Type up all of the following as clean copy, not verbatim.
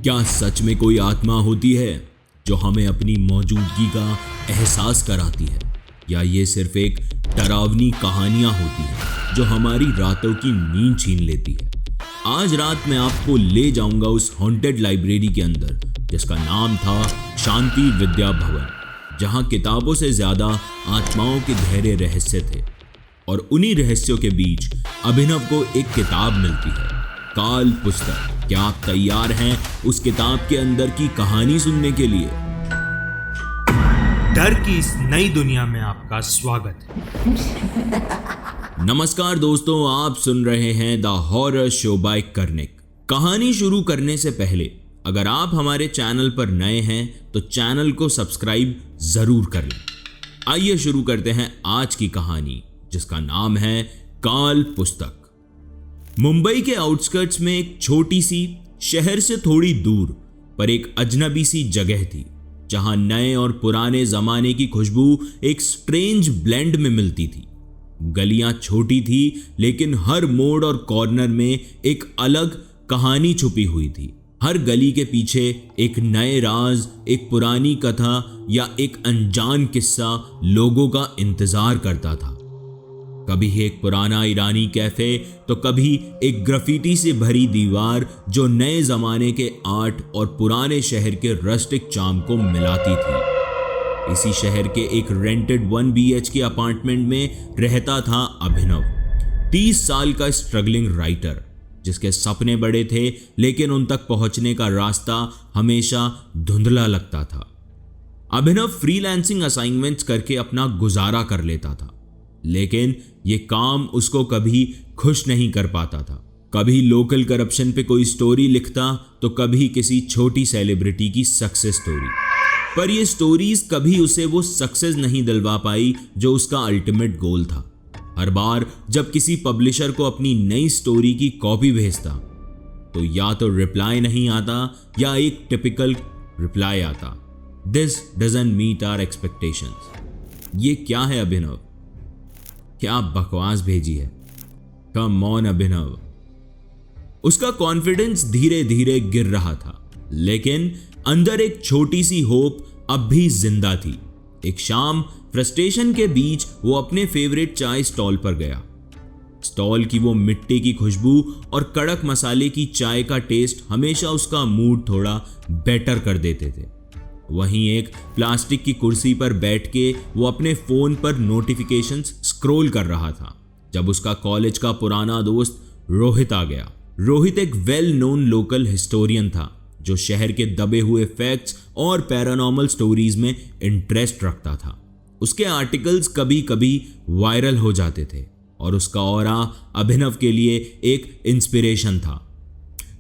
क्या सच में कोई आत्मा होती है जो हमें अपनी मौजूदगी का एहसास कराती है, या ये सिर्फ एक डरावनी कहानियां होती हैं जो हमारी रातों की नींद छीन लेती है। आज रात मैं आपको ले जाऊंगा उस हॉन्टेड लाइब्रेरी के अंदर जिसका नाम था शांति विद्या भवन, जहां किताबों से ज्यादा आत्माओं के गहरे रहस्य थे। और उन्हीं रहस्यों के बीच अभिनव को एक किताब मिलती है, काल पुस्तक। क्या आप तैयार हैं उस किताब के अंदर की कहानी सुनने के लिए? डर की इस नई दुनिया में आपका स्वागत है। नमस्कार दोस्तों, आप सुन रहे हैं the horror show by Karnik. कहानी शुरू करने से पहले अगर आप हमारे चैनल पर नए हैं तो चैनल को सब्सक्राइब जरूर कर लें। आइए शुरू करते हैं आज की कहानी, जिसका नाम है काल पुस्तक। मुंबई के आउटस्कर्ट्स में एक छोटी सी, शहर से थोड़ी दूर पर एक अजनबी सी जगह थी, जहां नए और पुराने जमाने की खुशबू एक स्ट्रेंज ब्लेंड में मिलती थी। गलियां छोटी थी, लेकिन हर मोड़ और कॉर्नर में एक अलग कहानी छुपी हुई थी। हर गली के पीछे एक नए राज, एक पुरानी कथा या एक अनजान किस्सा लोगों का इंतजार करता था। कभी एक पुराना ईरानी कैफे तो कभी एक ग्राफिटी से भरी दीवार जो नए जमाने के आर्ट और पुराने शहर के रस्टिक चार्म को मिलाती थी। इसी शहर के एक रेंटेड 1 BHK अपार्टमेंट में रहता था अभिनव, 30 साल का स्ट्रगलिंग राइटर, जिसके सपने बड़े थे लेकिन उन तक पहुंचने का रास्ता हमेशा धुंधला लगता था। अभिनव फ्रीलांसिंग असाइनमेंट्स करके अपना गुजारा कर लेता था, लेकिन ये काम उसको कभी खुश नहीं कर पाता था। कभी लोकल करप्शन पे कोई स्टोरी लिखता तो कभी किसी छोटी सेलिब्रिटी की सक्सेस स्टोरी, पर ये स्टोरीज कभी उसे वो सक्सेस नहीं दिलवा पाई जो उसका अल्टीमेट गोल था। हर बार जब किसी पब्लिशर को अपनी नई स्टोरी की कॉपी भेजता तो या तो रिप्लाई नहीं आता या एक टिपिकल रिप्लाई आता, this doesn't meet our expectations. ये क्या है अभिनव, क्या बकवास भेजी है, कम ऑन अभिनव। उसका कॉन्फिडेंस धीरे धीरे गिर रहा था, लेकिन अंदर एक छोटी सी होप अब भी जिंदा थी। एक शाम फ्रस्ट्रेशन के बीच वो अपने फेवरेट चाय स्टॉल पर गया। स्टॉल की वो मिट्टी की खुशबू और कड़क मसाले की चाय का टेस्ट हमेशा उसका मूड थोड़ा बेटर कर देते थे। वहीं एक प्लास्टिक की कुर्सी पर बैठ के वो अपने फोन पर नोटिफिकेशंस स्क्रॉल कर रहा था जब उसका कॉलेज का पुराना दोस्त रोहित आ गया। रोहित एक वेल नोन लोकल हिस्टोरियन था जो शहर के दबे हुए फैक्ट्स और पैरानॉर्मल स्टोरीज में इंटरेस्ट रखता था। उसके आर्टिकल्स कभी कभी वायरल हो जाते थे और उसका ऑरा अभिनव के लिए एक इंस्पिरेशन था।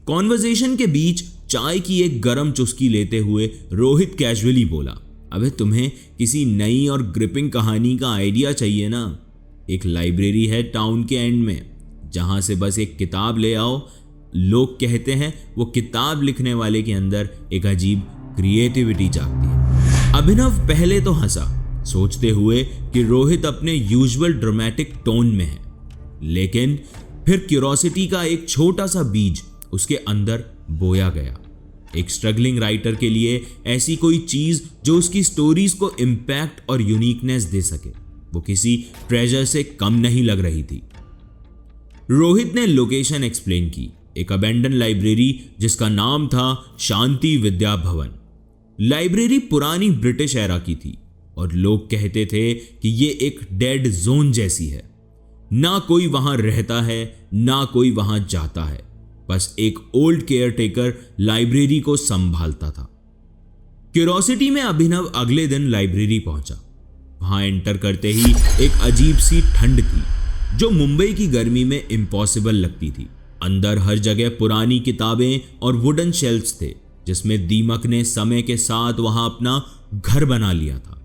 कॉन्वर्सेशन के बीच चाय की एक गरम चुस्की लेते हुए रोहित कैजुअली बोला, अबे तुम्हें किसी नई और ग्रिपिंग कहानी का आइडिया चाहिए ना? एक लाइब्रेरी है टाउन के एंड में, जहां से बस एक किताब ले आओ। लोग कहते हैं वो किताब लिखने वाले के अंदर एक अजीब क्रिएटिविटी जागती है। अभिनव पहले तो हंसा, सोचते हुए कि रोहित अपने यूजुअल ड्रामेटिक टोन में है, लेकिन फिर क्यूरोसिटी का एक छोटा सा बीज उसके अंदर बोया गया। एक स्ट्रगलिंग राइटर के लिए ऐसी कोई चीज जो उसकी स्टोरीज को इम्पैक्ट और यूनिकनेस दे सके, वो किसी ट्रेजर से कम नहीं लग रही थी। रोहित ने लोकेशन एक्सप्लेन की, एक अबेंडन लाइब्रेरी जिसका नाम था शांति विद्या भवन। लाइब्रेरी पुरानी ब्रिटिश एरा की थी और लोग कहते थे कि ये एक डेड जोन जैसी है। ना कोई वहां रहता है, ना कोई वहां जाता है, बस एक ओल्ड केयरटेकर लाइब्रेरी को संभालता था। क्यूरोसिटी में अभिनव अगले दिन लाइब्रेरी पहुंचा। वहां एंटर करते ही एक अजीब सी ठंड थी जो मुंबई की गर्मी में इम्पॉसिबल लगती थी। अंदर हर जगह पुरानी किताबें और वुडन शेल्फ्स थे, जिसमें दीमक ने समय के साथ वहां अपना घर बना लिया था।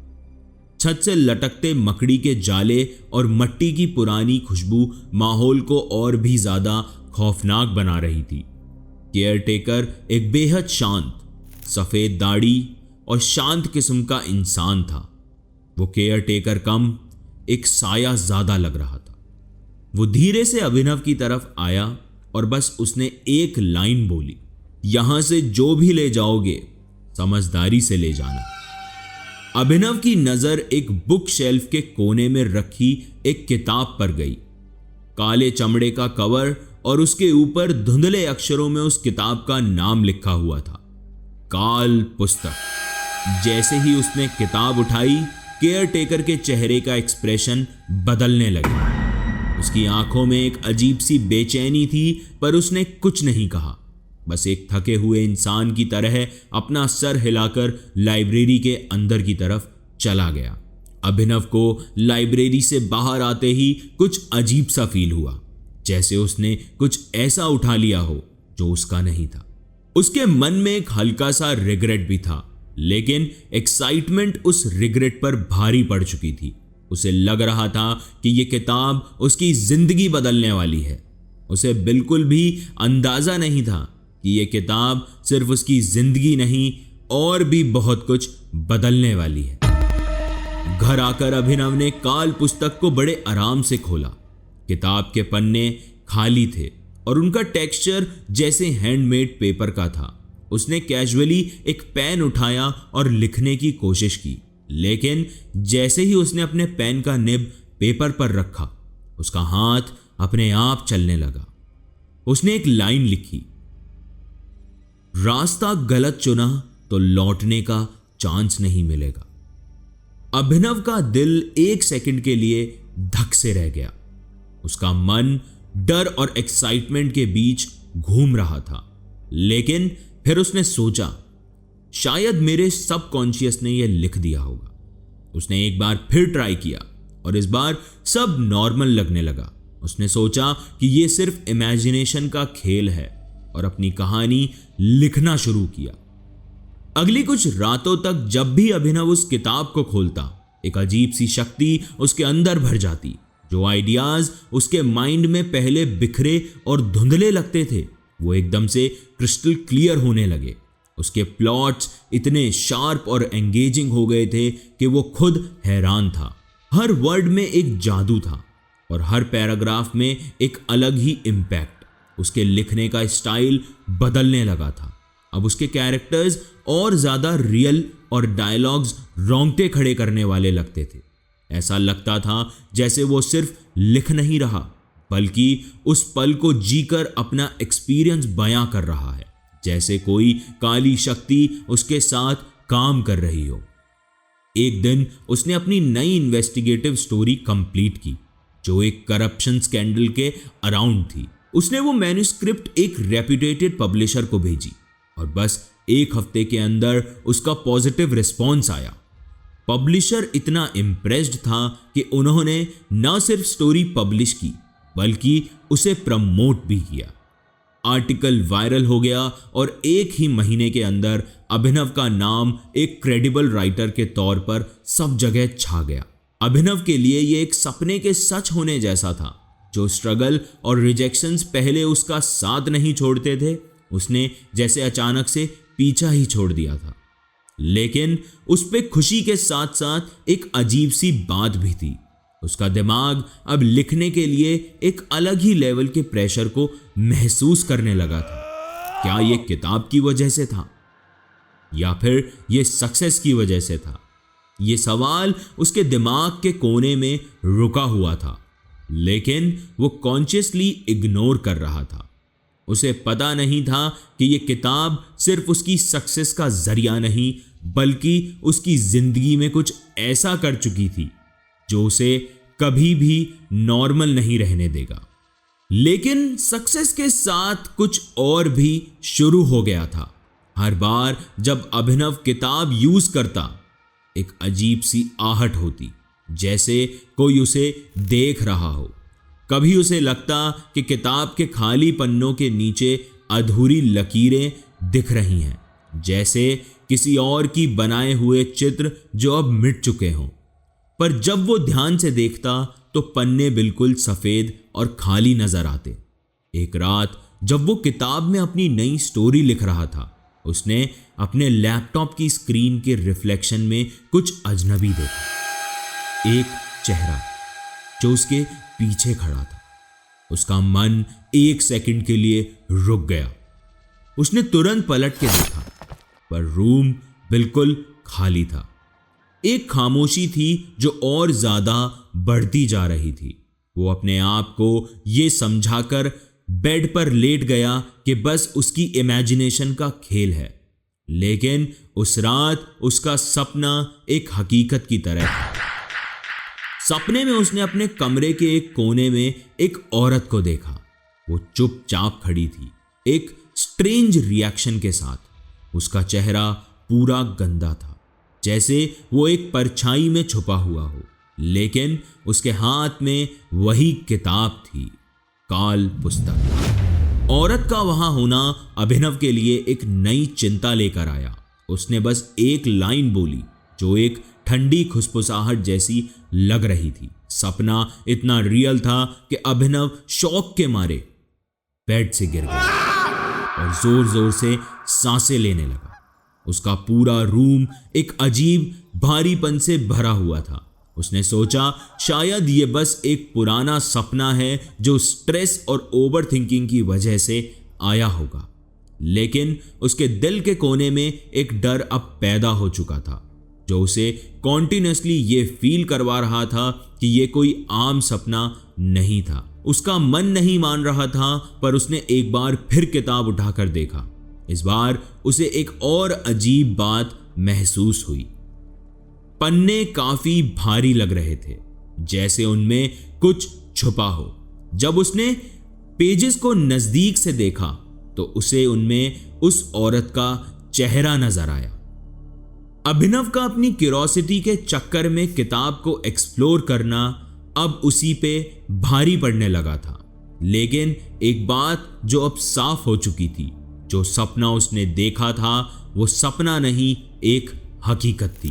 छत से लटकते मकड़ी के जाले और मट्टी की पुरानी खुशबू माहौल को और भी ज्यादा खौफनाक बना रही थी। केयरटेकर एक बेहद शांत, सफेद दाढ़ी और शांत किस्म का इंसान था। वो केयरटेकर कम एक साया ज्यादा लग रहा था। वो धीरे से अभिनव की तरफ आया और बस उसने एक लाइन बोली, यहां से जो भी ले जाओगे समझदारी से ले जाना। अभिनव की नजर एक बुक शेल्फ के कोने में रखी एक किताब पर गई। काले चमड़े का कवर और उसके ऊपर धुंधले अक्षरों में उस किताब का नाम लिखा हुआ था, काल पुस्तक। जैसे ही उसने किताब उठाई, केयर टेकर के चेहरे का एक्सप्रेशन बदलने लगा। उसकी आंखों में एक अजीब सी बेचैनी थी, पर उसने कुछ नहीं कहा। बस एक थके हुए इंसान की तरह अपना सर हिलाकर लाइब्रेरी के अंदर की तरफ चला गया। अभिनव को लाइब्रेरी से बाहर आते ही कुछ अजीब सा फील हुआ, जैसे उसने कुछ ऐसा उठा लिया हो जो उसका नहीं था। उसके मन में एक हल्का सा रिग्रेट भी था, लेकिन एक्साइटमेंट उस रिग्रेट पर भारी पड़ चुकी थी। उसे लग रहा था कि यह किताब उसकी जिंदगी बदलने वाली है। उसे बिल्कुल भी अंदाजा नहीं था कि यह किताब सिर्फ उसकी जिंदगी नहीं, और भी बहुत कुछ बदलने वाली है। घर आकर अभिनव ने काल पुस्तक को बड़े आराम से खोला। किताब के पन्ने खाली थे और उनका टेक्सचर जैसे हैंडमेड पेपर का था। उसने कैजुअली एक पेन उठाया और लिखने की कोशिश की, लेकिन जैसे ही उसने अपने पेन का निब पेपर पर रखा, उसका हाथ अपने आप चलने लगा। उसने एक लाइन लिखी, रास्ता गलत चुना तो लौटने का चांस नहीं मिलेगा। अभिनव का दिल एक सेकंड के लिए धक से रह गया। उसका मन डर और एक्साइटमेंट के बीच घूम रहा था, लेकिन फिर उसने सोचा, शायद मेरे सबकॉन्शियस ने यह लिख दिया होगा। उसने एक बार फिर ट्राई किया और इस बार सब नॉर्मल लगने लगा। उसने सोचा कि यह सिर्फ इमेजिनेशन का खेल है और अपनी कहानी लिखना शुरू किया। अगली कुछ रातों तक जब भी अभिनव उस किताब को खोलता, एक अजीब सी शक्ति उसके अंदर भर जाती। जो आइडियाज उसके माइंड में पहले बिखरे और धुंधले लगते थे, वो एकदम से क्रिस्टल क्लियर होने लगे। उसके प्लॉट्स इतने शार्प और एंगेजिंग हो गए थे कि वो खुद हैरान था। हर वर्ड में एक जादू था और हर पैराग्राफ में एक अलग ही इम्पैक्ट। उसके लिखने का स्टाइल बदलने लगा था। अब उसके कैरेक्टर्स और ज्यादा रियल और डायलॉग्स रोंगटे खड़े करने वाले लगते थे। ऐसा लगता था जैसे वो सिर्फ लिख नहीं रहा, बल्कि उस पल को जीकर अपना एक्सपीरियंस बयां कर रहा है, जैसे कोई काली शक्ति उसके साथ काम कर रही हो। एक दिन उसने अपनी नई इन्वेस्टिगेटिव स्टोरी कंप्लीट की, जो एक करप्शन स्कैंडल के अराउंड थी। उसने वो मैन्युस्क्रिप्ट एक रेप्यूटेटेड पब्लिशर को भेजी और बस एक हफ्ते के अंदर उसका पॉजिटिव रिस्पॉन्स आया। पब्लिशर इतना इम्प्रेस्ड था कि उन्होंने न सिर्फ स्टोरी पब्लिश की, बल्कि उसे प्रमोट भी किया। आर्टिकल वायरल हो गया और एक ही महीने के अंदर अभिनव का नाम एक क्रेडिबल राइटर के तौर पर सब जगह छा गया। अभिनव के लिए यह एक सपने के सच होने जैसा था। जो स्ट्रगल और रिजेक्शंस पहले उसका साथ नहीं छोड़ते थे, उसने जैसे अचानक से पीछा ही छोड़ दिया था। लेकिन उस पे खुशी के साथ साथ एक अजीब सी बात भी थी। उसका दिमाग अब लिखने के लिए एक अलग ही लेवल के प्रेशर को महसूस करने लगा था। क्या यह किताब की वजह से था या फिर यह सक्सेस की वजह से था? यह सवाल उसके दिमाग के कोने में रुका हुआ था, लेकिन वो कॉन्शियसली इग्नोर कर रहा था। उसे पता नहीं था कि यह किताब सिर्फ उसकी सक्सेस का जरिया नहीं, बल्कि उसकी जिंदगी में कुछ ऐसा कर चुकी थी जो उसे कभी भी नॉर्मल नहीं रहने देगा। लेकिन सक्सेस के साथ कुछ और भी शुरू हो गया था। हर बार जब अभिनव किताब यूज करता, एक अजीब सी आहट होती, जैसे कोई उसे देख रहा हो। कभी उसे लगता कि किताब के खाली पन्नों के नीचे अधूरी लकीरें दिख रही हैं, जैसे किसी और की बनाए हुए चित्र जो अब मिट चुके हों। पर जब वो ध्यान से देखता तो पन्ने बिल्कुल सफेद और खाली नजर आते। एक रात जब वो किताब में अपनी नई स्टोरी लिख रहा था, उसने अपने लैपटॉप की स्क्रीन के रिफ्लेक्शन में कुछ अजनबी देखा। एक चेहरा जो उसके पीछे खड़ा था। उसका मन एक सेकंड के लिए रुक गया। उसने तुरंत पलट के देखा, पर रूम बिल्कुल खाली था। एक खामोशी थी जो और ज्यादा बढ़ती जा रही थी। वो अपने आप को ये समझाकर बेड पर लेट गया कि बस उसकी इमेजिनेशन का खेल है, लेकिन उस रात उसका सपना एक हकीकत की तरह था। सपने में उसने अपने कमरे के एक कोने में एक औरत को देखा। वो चुपचाप खड़ी थी, एक स्ट्रेंज रिएक्शन के साथ। उसका चेहरा पूरा गंदा था, जैसे वो एक परछाई में छुपा हुआ हो, लेकिन उसके हाथ में वही किताब थी, काल पुस्तक। औरत का वहां होना अभिनव के लिए एक नई चिंता लेकर आया। उसने बस एक लाइन बोली जो एक ठंडी खुसफुसाहट जैसी लग रही थी। सपना इतना रियल था कि अभिनव शौक के मारे बेड से गिर गया और जोर जोर से सांसें लेने लगा। उसका पूरा रूम एक अजीब भारीपन से भरा हुआ था। उसने सोचा शायद ये बस एक पुराना सपना है जो स्ट्रेस और ओवर थिंकिंग की वजह से आया होगा, लेकिन उसके दिल के कोने में एक डर अब पैदा हो चुका था जो उसे कॉन्टिन्यूसली ये फील करवा रहा था कि ये कोई आम सपना नहीं था। उसका मन नहीं मान रहा था, पर उसने एक बार फिर किताब उठाकर देखा। इस बार उसे एक और अजीब बात महसूस हुई। पन्ने काफी भारी लग रहे थे, जैसे उनमें कुछ छुपा हो। जब उसने पेजेस को नजदीक से देखा तो उसे उनमें उस औरत का चेहरा नजर आया। अभिनव का अपनी क्यूरोसिटी के चक्कर में किताब को एक्सप्लोर करना अब उसी पे भारी पड़ने लगा था, लेकिन एक बात जो अब साफ हो चुकी थी, जो सपना उसने देखा था वो सपना नहीं, एक हकीकत थी।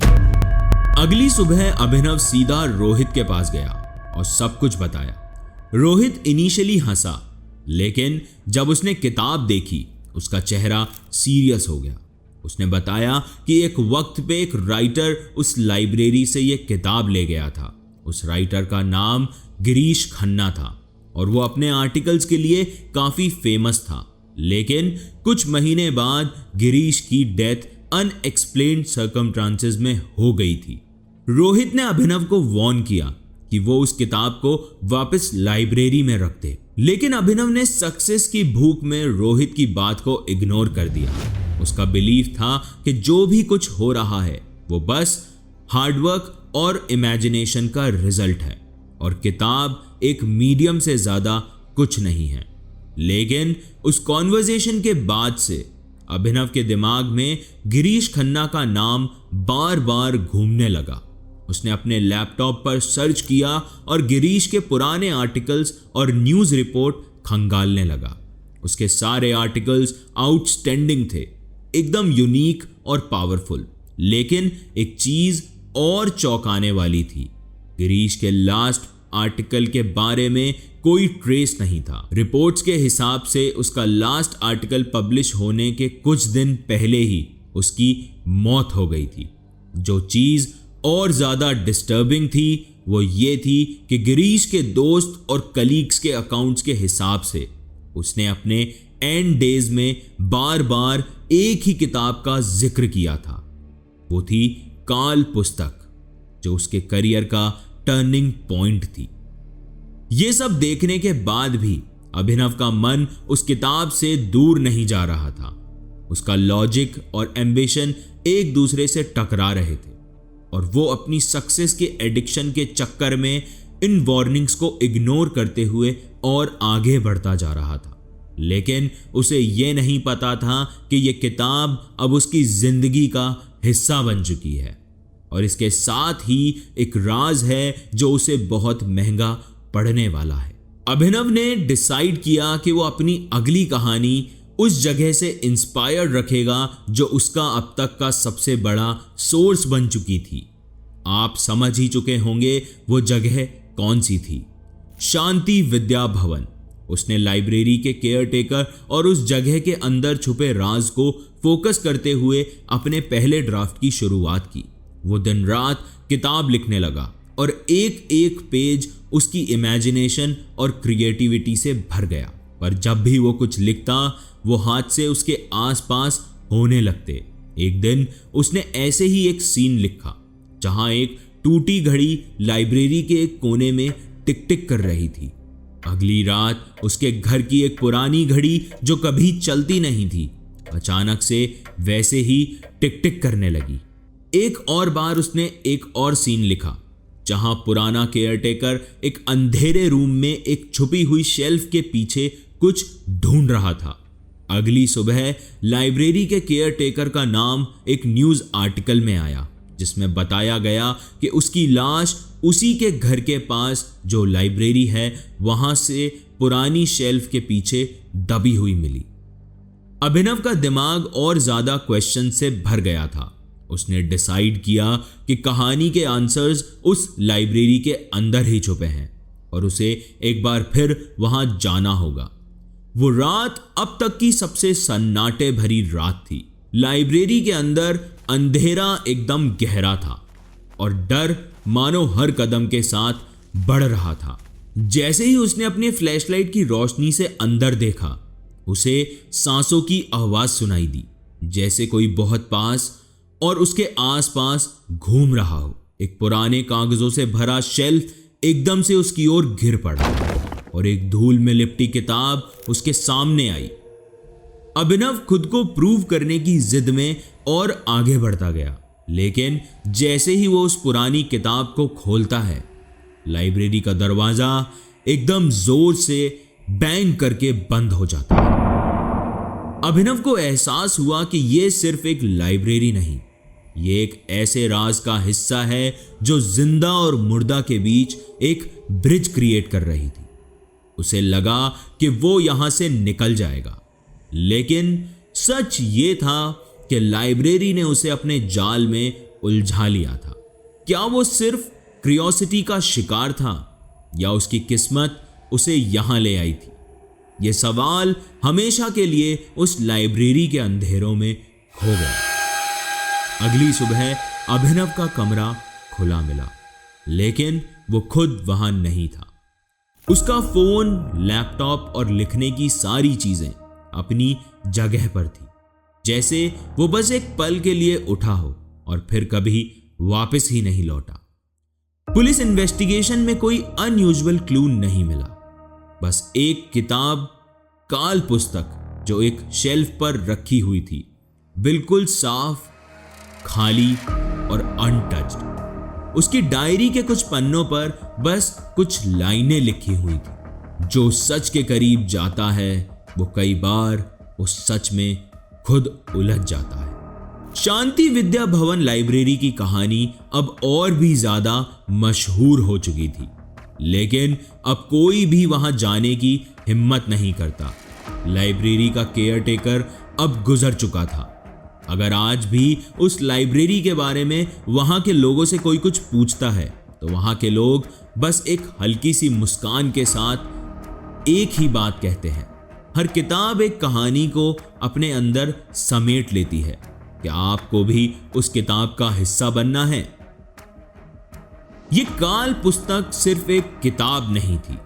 अगली सुबह अभिनव सीधा रोहित के पास गया और सब कुछ बताया। रोहित इनिशियली हंसा, लेकिन जब उसने किताब देखी उसका चेहरा सीरियस हो गया। उसने बताया कि एक वक्त पे एक राइटर उस लाइब्रेरी से ये किताब ले गया था। उस राइटर का नाम गिरीश खन्ना था और वो अपने आर्टिकल्स के लिए काफ़ी फेमस था, लेकिन कुछ महीने बाद गिरीश की डेथ अनएक्सप्लेन्ड सर्कमस्टांसेस में हो गई थी। रोहित ने अभिनव को वार्न किया कि वो उस किताब को वापस लाइब्रेरी में रख दे, लेकिन अभिनव ने सक्सेस की भूख में रोहित की बात को इग्नोर कर दिया। उसका बिलीफ था कि जो भी कुछ हो रहा है वो बस हार्डवर्क और इमेजिनेशन का रिजल्ट है और किताब एक मीडियम से ज़्यादा कुछ नहीं है। लेकिन उस कॉन्वर्जेशन के बाद से अभिनव के दिमाग में गिरीश खन्ना का नाम बार बार घूमने लगा। उसने अपने लैपटॉप पर सर्च किया और गिरीश के पुराने आर्टिकल्स और न्यूज़ रिपोर्ट खंगालने लगा। उसके सारे आर्टिकल्स आउटस्टैंडिंग थे, एकदम यूनिक और पावरफुल, लेकिन एक चीज़ और चौंकाने वाली थी। गिरीश के लास्ट आर्टिकल के बारे में कोई ट्रेस नहीं था। रिपोर्ट्स के हिसाब से उसका लास्ट आर्टिकल पब्लिश होने के कुछ दिन पहले ही उसकी मौत हो गई थी। जो चीज़ और ज़्यादा डिस्टर्बिंग थी वो ये थी कि गिरीश के दोस्त और कलीग्स के अकाउंट्स के हिसाब से उसने अपने एंड डेज में बार बार एक ही किताब का जिक्र किया था। वो थी काल पुस्तक, जो उसके करियर का टर्निंग पॉइंट थी। ये सब देखने के बाद भी अभिनव का मन उस किताब से दूर नहीं जा रहा था। उसका लॉजिक और एम्बिशन एक दूसरे से टकरा रहे थे और वो अपनी सक्सेस के एडिक्शन के चक्कर में इन वार्निंग्स को इग्नोर करते हुए और आगे बढ़ता जा रहा था। लेकिन उसे ये नहीं पता था कि ये किताब अब उसकी जिंदगी का हिस्सा बन चुकी है और इसके साथ ही एक राज है जो उसे बहुत महंगा पड़ने वाला है। अभिनव ने डिसाइड किया कि वो अपनी अगली कहानी उस जगह से इंस्पायर्ड रखेगा जो उसका अब तक का सबसे बड़ा सोर्स बन चुकी थी। आप समझ ही चुके होंगे वो जगह कौन सी थी, शांति विद्या भवन। उसने लाइब्रेरी के केयरटेकर और उस जगह के अंदर छुपे राज को फोकस करते हुए अपने पहले ड्राफ्ट की शुरुआत की। वो दिन रात किताब लिखने लगा और एक एक पेज उसकी इमेजिनेशन और क्रिएटिविटी से भर गया। पर जब भी वो कुछ लिखता वो हादसे उसके आसपास होने लगते। एक दिन उसने ऐसे ही एक सीन लिखा जहां एक टूटी घड़ी लाइब्रेरी के एक कोने में टिक टिक कर रही थी। अगली रात उसके घर की एक पुरानी घड़ी जो कभी चलती नहीं थी अचानक से वैसे ही टिक टिक करने लगी। एक और बार उसने एक और सीन लिखा जहां पुराना केयरटेकर एक अंधेरे रूम में एक छुपी हुई शेल्फ के पीछे कुछ ढूंढ रहा था। अगली सुबह लाइब्रेरी के केयरटेकर का नाम एक न्यूज़ आर्टिकल में आया जिसमें बताया गया कि उसकी लाश उसी के घर के पास जो लाइब्रेरी है वहां से पुरानी शेल्फ के पीछे दबी हुई मिली। अभिनव का दिमाग और ज्यादा क्वेश्चन से भर गया था। उसने डिसाइड किया कि कहानी के आंसर्स उस लाइब्रेरी के अंदर ही छुपे हैं और उसे एक बार फिर वहां जाना होगा। वो रात अब तक की सबसे सन्नाटे भरी रात थी। लाइब्रेरी के अंदर अंधेरा एकदम गहरा था और डर मानो हर कदम के साथ बढ़ रहा था। जैसे ही उसने अपने फ्लैशलाइट की रोशनी से अंदर देखा उसे सांसों की आवाज सुनाई दी, जैसे कोई बहुत पास और उसके आसपास घूम रहा हो। एक पुराने कागजों से भरा शेल्फ एकदम से उसकी ओर गिर पड़ा और एक धूल में लिपटी किताब उसके सामने आई। अभिनव खुद को प्रूव करने की जिद में और आगे बढ़ता गया, लेकिन जैसे ही वो उस पुरानी किताब को खोलता है लाइब्रेरी का दरवाजा एकदम जोर से बैंग करके बंद हो जाता है। अभिनव को एहसास हुआ कि ये सिर्फ एक लाइब्रेरी नहीं, ये एक ऐसे राज का हिस्सा है जो जिंदा और मुर्दा के बीच एक ब्रिज क्रिएट कर रही थी। उसे लगा कि वो यहां से निकल जाएगा, लेकिन सच ये था कि लाइब्रेरी ने उसे अपने जाल में उलझा लिया था। क्या वो सिर्फ क्यूरियोसिटी का शिकार था या उसकी किस्मत उसे यहां ले आई थी? ये सवाल हमेशा के लिए उस लाइब्रेरी के अंधेरों में खो गया। अगली सुबह अभिनव का कमरा खुला मिला, लेकिन वो खुद वहां नहीं था। उसका फोन, लैपटॉप और लिखने की सारी चीजें अपनी जगह पर थी, जैसे वो बस एक पल के लिए उठा हो और फिर कभी वापस ही नहीं लौटा। पुलिस इन्वेस्टिगेशन में कोई अनयूजुअल क्लू नहीं मिला, बस एक किताब, काल पुस्तक जो एक शेल्फ पर रखी हुई थी, बिल्कुल साफ, खाली और अनटच्ड। उसकी डायरी के कुछ पन्नों पर बस कुछ लाइनें लिखी हुई थी, जो सच के करीब जाता है वो कई बार उस सच में खुद उलझ जाता है। शांति विद्या भवन लाइब्रेरी की कहानी अब और भी ज्यादा मशहूर हो चुकी थी, लेकिन अब कोई भी वहां जाने की हिम्मत नहीं करता। लाइब्रेरी का केयरटेकर अब गुजर चुका था। अगर आज भी उस लाइब्रेरी के बारे में वहां के लोगों से कोई कुछ पूछता है तो वहां के लोग बस एक हल्की सी मुस्कान के साथ एक ही बात कहते हैं, हर किताब एक कहानी को अपने अंदर समेट लेती है। क्या आपको भी उस किताब का हिस्सा बनना है? ये काल पुस्तक सिर्फ एक किताब नहीं थी,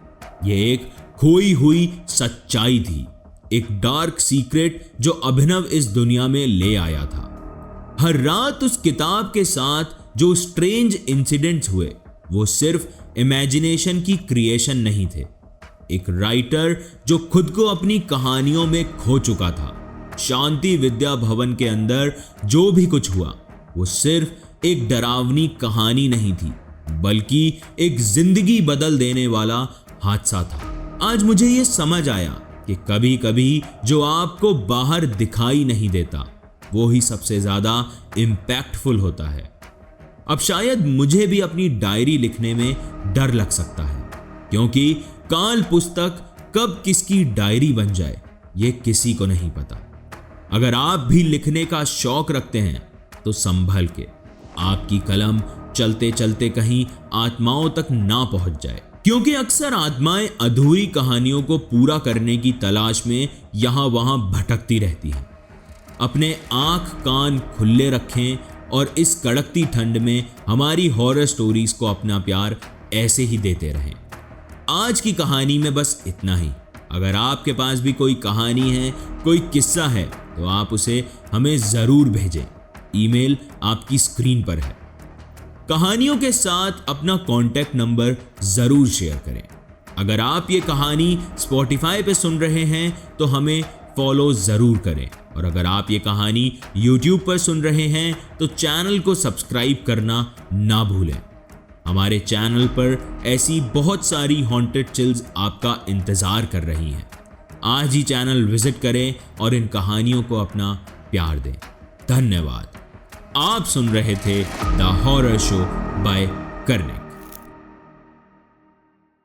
ये एक खोई हुई सच्चाई थी, एक डार्क सीक्रेट जो अभिनव इस दुनिया में ले आया था। हर रात उस किताब के साथ जो स्ट्रेंज इंसिडेंट्स हुए वो सिर्फ इमेजिनेशन की क्रिएशन नहीं थे। एक राइटर जो खुद को अपनी कहानियों में खो चुका था। शांति विद्या भवन के अंदर जो भी कुछ हुआ वो सिर्फ एक डरावनी कहानी नहीं थी, बल्कि एक जिंदगी बदल देने वाला हादसा था। आज मुझे ये समझ आया कि कभी कभी जो आपको बाहर दिखाई नहीं देता वो ही सबसे ज्यादा इम्पैक्टफुल होता है। अब शायद मुझे भी अपनी डायरी लिखने में डर लग सकता है, क्योंकि काल पुस्तक कब किसकी डायरी बन जाए ये किसी को नहीं पता। अगर आप भी लिखने का शौक रखते हैं तो संभल के, आपकी कलम चलते चलते कहीं आत्माओं तक ना पहुंच जाए, क्योंकि अक्सर आत्माएं अधूरी कहानियों को पूरा करने की तलाश में यहां वहां भटकती रहती हैं। अपने आंख कान खुले रखें और इस कड़कती ठंड में हमारी हॉरर स्टोरीज को अपना प्यार ऐसे ही देते रहें। आज की कहानी में बस इतना ही। अगर आपके पास भी कोई कहानी है, कोई किस्सा है, तो आप उसे हमें ज़रूर भेजें। ईमेल आपकी स्क्रीन पर है। कहानियों के साथ अपना कॉन्टैक्ट नंबर ज़रूर शेयर करें। अगर आप ये कहानी स्पॉटिफाई पे सुन रहे हैं तो हमें फॉलो ज़रूर करें, और अगर आप ये कहानी यूट्यूब पर सुन रहे हैं तो चैनल को सब्सक्राइब करना ना भूलें। हमारे चैनल पर ऐसी बहुत सारी हॉन्टेड चिल्स आपका इंतज़ार कर रही हैं। आज ही चैनल विजिट करें और इन कहानियों को अपना प्यार दें। धन्यवाद। आप सुन रहे थे the horror show by Kernig.